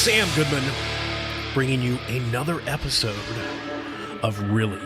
Sam Goodman, bringing you another episode of Really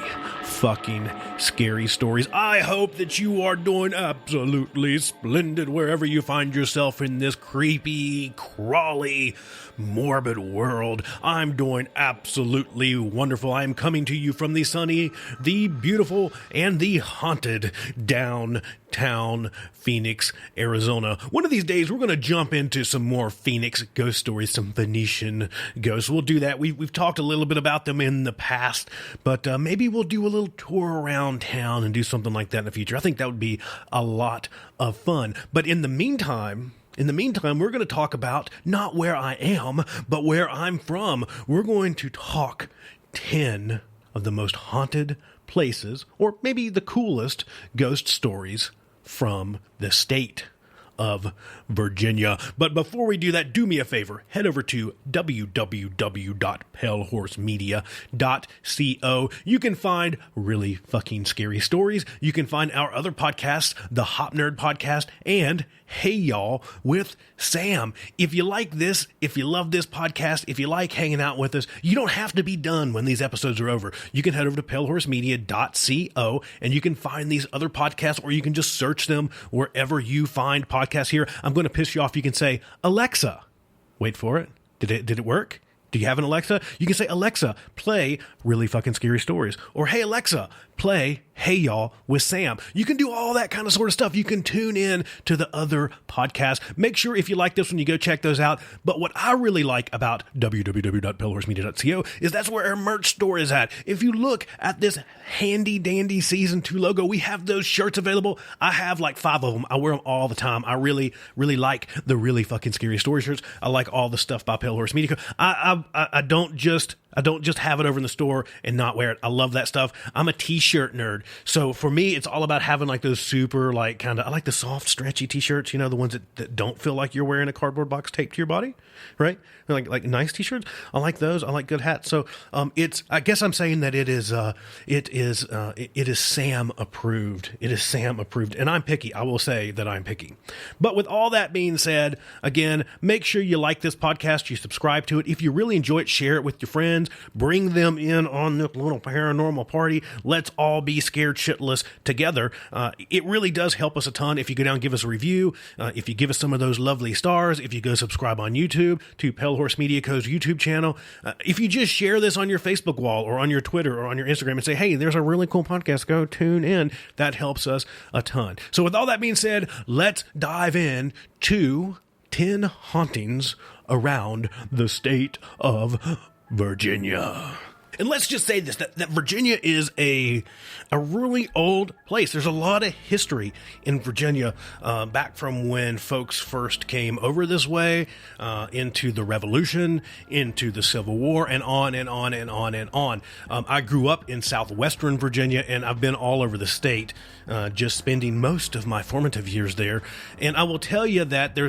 Fucking Scary Stories. I hope that you are doing absolutely splendid wherever you find yourself in this creepy, crawly, morbid world. I'm doing absolutely wonderful. I'm coming to you from the sunny, the beautiful, and the haunted downtown Phoenix, Arizona. One of these days, we're going to jump into some more Phoenix ghost stories, some Venetian ghosts. We'll do that. We've talked a little bit about them in the past, but maybe we'll do a little tour around town and do something like that in the future. I think that would be a lot of fun. But in the meantime, we're going to talk about not where I am, but where I'm from. We're going to talk 10 of the most haunted places, or maybe the coolest ghost stories from the state of Virginia. But before we do that, do me a favor. Head over to www.palehorsemedia.co. You can find really fucking scary stories. You can find our other podcasts, the Hop Nerd Podcast, and Hey Y'all with Sam. If you like this, if you love this podcast, if you like hanging out with us, you don't have to be done when these episodes are over. You can head over to palehorsemedia.co and you can find these other podcasts, or you can just search them wherever you find podcasts here. I'm going to piss you off. You can say, Alexa, wait for it. Did it work? Do you have an Alexa? You can say, Alexa, play Really Fucking Scary Stories. Or, hey, Alexa, play Hey Y'all with Sam. You can do all that kind of sort of stuff. You can tune in to the other podcasts. Make sure if you like this one, you go check those out. But what I really like about www.palehorsemedia.co is that's where our merch store is at. If you look at this handy dandy season 2 logo, we have those shirts available. I have like 5 of them. I wear them all the time. I really, really like the Really Fucking Scary Story shirts. I like all the stuff by Pale Horse Media. I don't just have it over in the store and not wear it. I love that stuff. I'm a t-shirt nerd. So for me, it's all about having like those super I like the soft, stretchy t-shirts, the ones that don't feel like you're wearing a cardboard box taped to your body, right? Like nice t-shirts. I like those. I like good hats. So I guess I'm saying that it is Sam approved. It is Sam approved. And I'm picky. I will say that I'm picky. But with all that being said, again, make sure you like this podcast, you subscribe to it. If you really enjoy it, share it with your friends, bring them in on this little paranormal party. Let's all be scared shitless together. It really does help us a ton if you go down and give us a review, if you give us some of those lovely stars, if you go subscribe on YouTube to Pale Horse Media Co.'s YouTube channel, if you just share this on your Facebook wall or on your Twitter or on your Instagram and say, hey, there's a really cool podcast, go tune in, that helps us a ton. So with all that being said, let's dive in to 10 hauntings around the state of Virginia. And let's just say this, that Virginia is a really old place. There's a lot of history in Virginia, back from when folks first came over this way, into the Revolution, into the Civil War, and on and on and on and on. I grew up in southwestern Virginia, and I've been all over the state, just spending most of my formative years there. And I will tell you that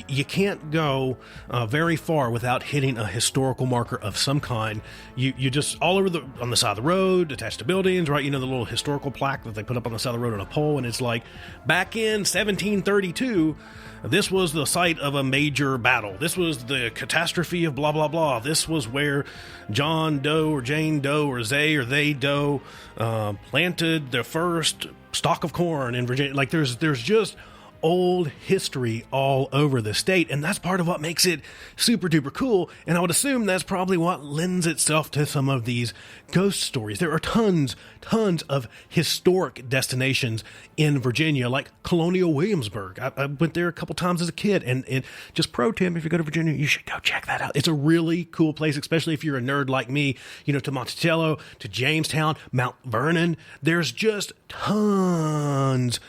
you can't go very far without hitting a historical marker of some kind. You just all over on the side of the road, attached to buildings, right? The little historical plaque that they put up on the side of the road on a pole, and it's like, back in 1732, this was the site of a major battle. This was the catastrophe of blah, blah, blah. This was where John Doe or Jane Doe or they Doe planted their first stalk of corn in Virginia. Like, there's just old history all over the state, and that's part of what makes it super duper cool. And I would assume that's probably what lends itself to some of these ghost stories. There are tons of historic destinations in Virginia, like Colonial Williamsburg. I went there a couple times as a kid, and just pro tip, if you go to Virginia, you should go check that out. It's a really cool place, especially if you're a nerd like me, to Monticello, to Jamestown, Mount Vernon. There's just tons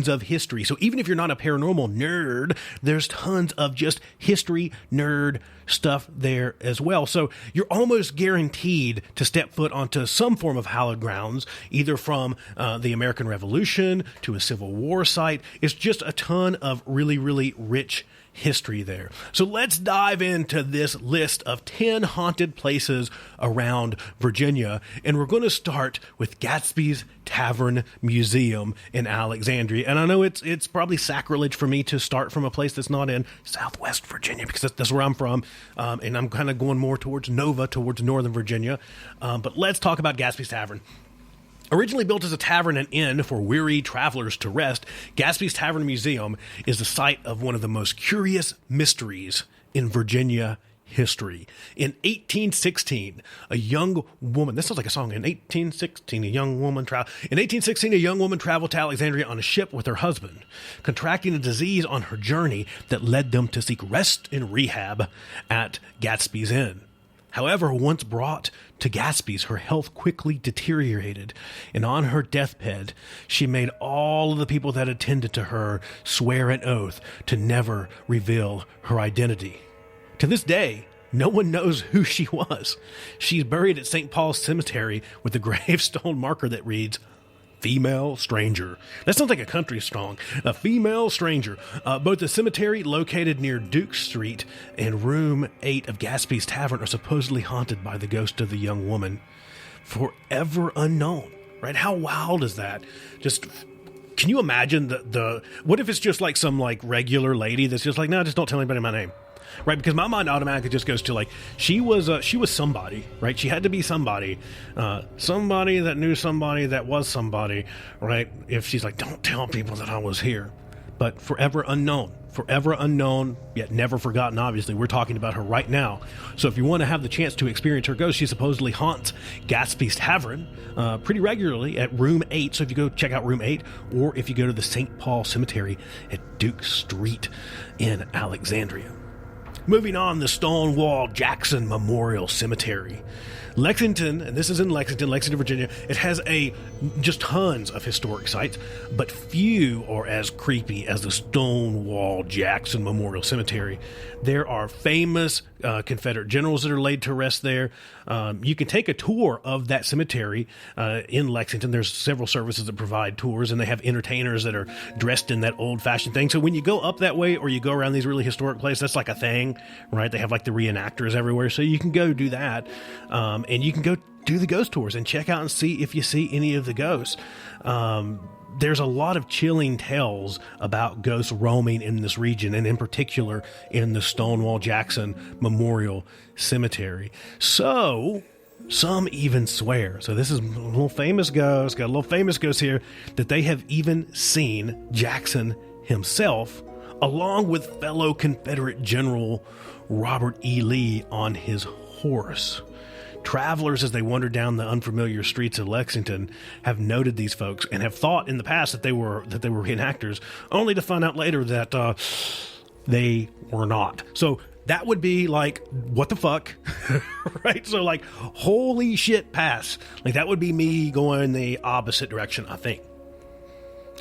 of history. So even if you're not a paranormal nerd, there's tons of just history nerd stuff there as well. So you're almost guaranteed to step foot onto some form of hallowed grounds, either from the American Revolution to a Civil War site. It's just a ton of really, really rich history there. So let's dive into this list of 10 haunted places around Virginia. And we're going to start with Gatsby's Tavern Museum in Alexandria. And I know it's probably sacrilege for me to start from a place that's not in Southwest Virginia, because that's where I'm from. And I'm kind of going more towards Nova, towards Northern Virginia. But let's talk about Gatsby's Tavern. Originally built as a tavern and inn for weary travelers to rest, Gatsby's Tavern Museum is the site of one of the most curious mysteries in Virginia history. In 1816, a young woman, this sounds like a song, in 1816, a young woman traveled to Alexandria on a ship with her husband, contracting a disease on her journey that led them to seek rest and rehab at Gatsby's Inn. However, once brought to Gatsby's, her health quickly deteriorated, and on her deathbed, she made all of the people that attended to her swear an oath to never reveal her identity. To this day, no one knows who she was. She's buried at St. Paul's Cemetery with a gravestone marker that reads, Female Stranger. That sounds like a country song. A female stranger. Both the cemetery, located near Duke Street, and room 8 of Gatsby's Tavern are supposedly haunted by the ghost of the young woman. Forever unknown. Right? How wild is that? Just, can you imagine what if it's just like some like regular lady that's just like, no, just don't tell anybody my name. Right, because my mind automatically just goes to like she was somebody, right? She had to be somebody that knew somebody that was somebody, right? If she's like, don't tell people that I was here, but forever unknown, yet never forgotten. Obviously, we're talking about her right now. So if you want to have the chance to experience her ghost, she supposedly haunts Gatsby's Tavern pretty regularly at room 8. So if you go check out room 8, or if you go to the St. Paul Cemetery at Duke Street in Alexandria. Moving on, the Stonewall Jackson Memorial Cemetery. Lexington, and this is in Lexington, Virginia, it has just tons of historic sites, but few are as creepy as the Stonewall Jackson Memorial Cemetery. There are famous Confederate generals that are laid to rest there. You can take a tour of that cemetery in Lexington. There's several services that provide tours, and they have entertainers that are dressed in that old-fashioned thing. So when you go up that way or you go around these really historic places, that's like a thing, right? They have like the reenactors everywhere, so you can go do that. And you can go do the ghost tours and check out and see if you see any of the ghosts. There's a lot of chilling tales about ghosts roaming in this region, and in particular in the Stonewall Jackson Memorial Cemetery. So some even swear, so this is a little famous ghost, got a little famous ghost here, that they have even seen Jackson himself, along with fellow Confederate General Robert E. Lee on his horse. Travelers, as they wander down the unfamiliar streets of Lexington, have noted these folks and have thought in the past that they were reenactors, only to find out later that they were not. So that would be like, what the fuck, right? So like, holy shit, pass. Like that would be me going the opposite direction, I think.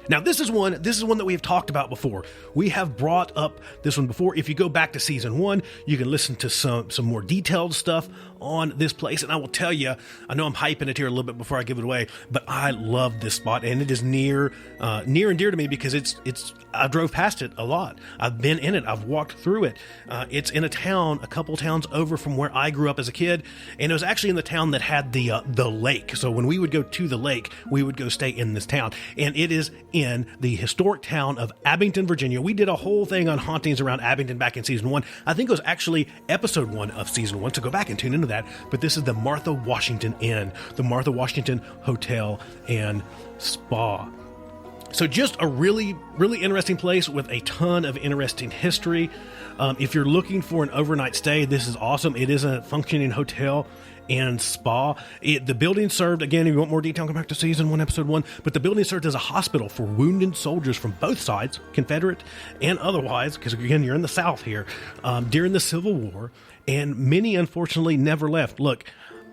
Now, this is one that we have talked about before. We have brought up this one before. If you go back to season 1, you can listen to some more detailed stuff on this place. And I will tell you, I know I'm hyping it here a little bit before I give it away, but I love this spot, and it is near and dear to me because I drove past it a lot. I've been in it. I've walked through it. It's in a couple towns over from where I grew up as a kid, and it was actually in the town that had the lake. So when we would go to the lake, we would go stay in this town, and it is in the historic town of Abington, Virginia. We did a whole thing on hauntings around Abington back in season 1. I think it was actually episode 1 of season 1, so go back and tune into that. But this is the Martha Washington Inn, the Martha Washington Hotel and Spa. So just a really, really interesting place with a ton of interesting history. If you're looking for an overnight stay, this is awesome. It is a functioning hotel and spa. The building served, again, if you want more detail, come back to season 1, episode 1, but the building served as a hospital for wounded soldiers from both sides, Confederate and otherwise, because again, you're in the South here, during the Civil War, and many, unfortunately, never left. Look,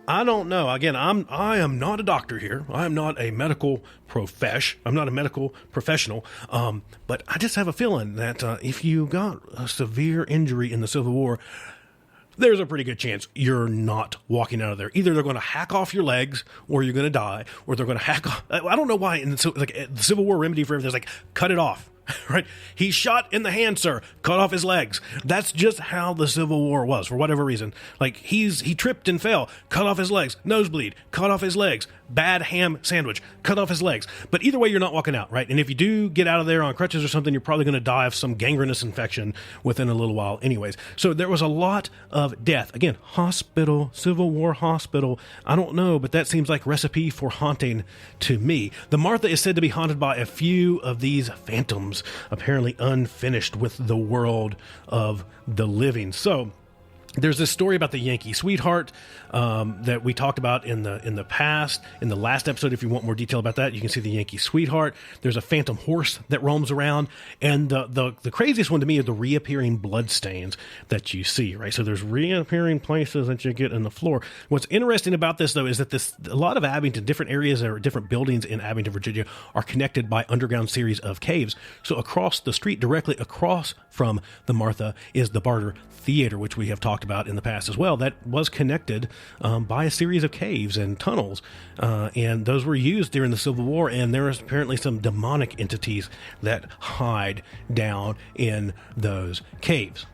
I don't know. Again, I am not a doctor here. I am not a medical I'm not a medical professional. But I just have a feeling that if you got a severe injury in the Civil War, there's a pretty good chance you're not walking out of there. Either they're going to hack off your legs, or you're going to die, or they're going to hack off. I don't know why in the Civil War remedy for everything is like, cut it off. right? He's shot in the hand, sir. Cut off his legs. That's just how the Civil War was, for whatever reason. Like, he tripped and fell. Cut off his legs. Nosebleed. Cut off his legs. Bad ham sandwich. Cut off his legs. But either way, you're not walking out, right? And if you do get out of there on crutches or something, you're probably going to die of some gangrenous infection within a little while anyways. So there was a lot of death. Again, hospital, Civil War hospital. I don't know, but that seems like recipe for haunting to me. The Martha is said to be haunted by a few of these phantoms, apparently unfinished with the world of the living. So there's this story about the Yankee Sweetheart that we talked about in the past. In the last episode, if you want more detail about that, you can see the Yankee Sweetheart. There's a phantom horse that roams around. And the craziest one to me is the reappearing bloodstains that you see, right? So there's reappearing places that you get in the floor. What's interesting about this, though, is that a lot of Abington, different areas or different buildings in Abington, Virginia, are connected by underground series of caves. So across the street, directly across from the Martha, is the Barter Theater, which we have talked about in the past as well, that was connected by a series of caves and tunnels, and those were used during the Civil War, and there is apparently some demonic entities that hide down in those caves.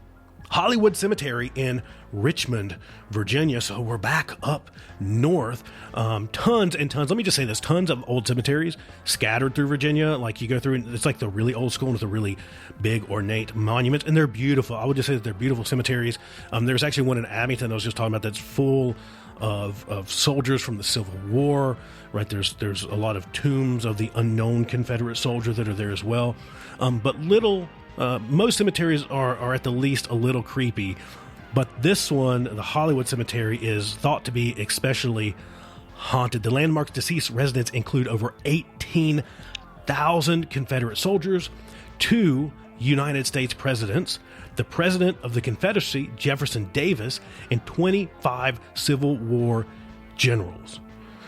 Hollywood Cemetery in Richmond, Virginia. So we're back up north. Tons and tons. Let me just say this: tons of old cemeteries scattered through Virginia. Like, you go through, and it's like the really old school with the really big ornate monuments, and they're beautiful. I would just say that they're beautiful cemeteries. There's actually one in Abington I was just talking about that's full of soldiers from the Civil War. Right, there's a lot of tombs of the unknown Confederate soldier that are there as well. But most cemeteries are at the least a little creepy, but this one, the Hollywood Cemetery, is thought to be especially haunted. The landmark's deceased residents include over 18,000 Confederate soldiers, 2 United States presidents, the President of the Confederacy, Jefferson Davis, and 25 Civil War generals.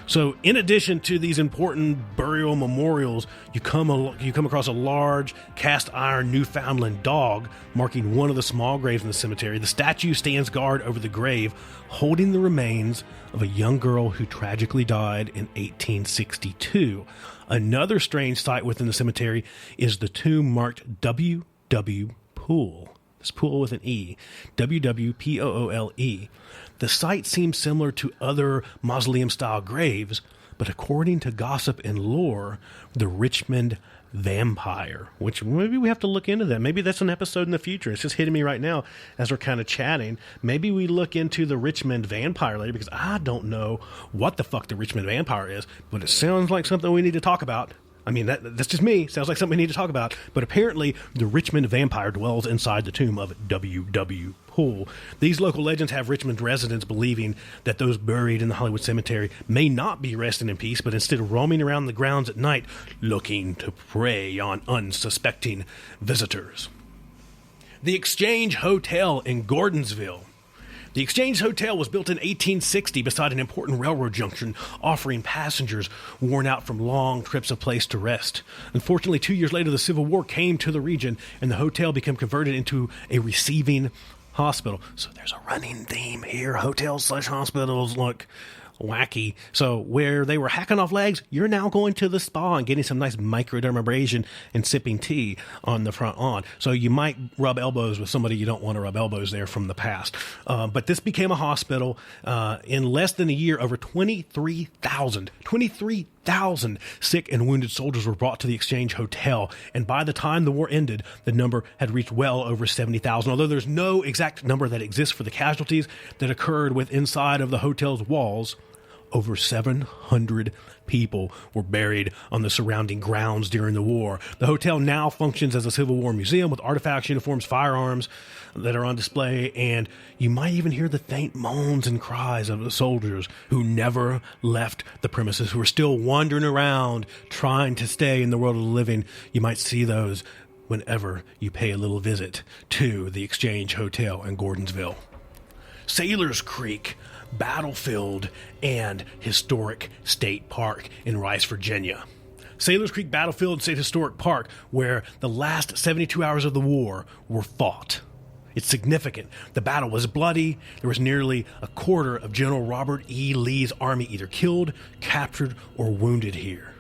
So in addition to these important burial memorials, you come across a large cast iron Newfoundland dog marking one of the small graves in the cemetery. The statue stands guard over the grave, holding the remains of a young girl who tragically died in 1862. Another strange sight within the cemetery is the tomb marked W.W. Poole. This Poole with an E. W.W.P.O.O.L.E. The site seems similar to other mausoleum-style graves, but according to gossip and lore, the Richmond vampire, which maybe we have to look into that. Maybe that's an episode in the future. It's just hitting me right now as we're kind of chatting. Maybe we look into the Richmond vampire later, because I don't know what the fuck the Richmond vampire is, but it sounds like something we need to talk about. I mean, that's just me. Sounds like something we need to talk about. But apparently, the Richmond vampire dwells inside the tomb of W.W. Poole. These local legends have Richmond residents believing that those buried in the Hollywood Cemetery may not be resting in peace, but instead roaming around the grounds at night, looking to prey on unsuspecting visitors. The Exchange Hotel in Gordonsville. The Exchange Hotel was built in 1860 beside an important railroad junction, offering passengers worn out from long trips a place to rest. Unfortunately, 2 years later, the Civil War came to the region, and the hotel became converted into a receiving hospital. So there's a running theme here. Hotels/hospitals look wacky. So where they were hacking off legs, you're now going to the spa and getting some nice microdermabrasion and sipping tea on the front lawn. So you might rub elbows with somebody you don't want to rub elbows there from the past. But this became a hospital. In less than a year, over 23,000 sick and wounded soldiers were brought to the Exchange Hotel. And by the time the war ended, the number had reached well over 70,000. Although there's no exact number that exists for the casualties that occurred inside of the hotel's walls, over 700 people were buried on the surrounding grounds during the war. The hotel now functions as a Civil War museum with artifacts, uniforms, firearms that are on display, and you might even hear the faint moans and cries of the soldiers who never left the premises, who are still wandering around trying to stay in the world of the living. You might see those whenever you pay a little visit to the Exchange Hotel in Gordonsville. Sailors Creek Battlefield and Historic State Park in Rice, Virginia. Sailors Creek Battlefield and State Historic Park, where the last 72 hours of the war were fought. It's significant. The battle was bloody. There was nearly a quarter of General Robert E. Lee's army either killed, captured, or wounded here.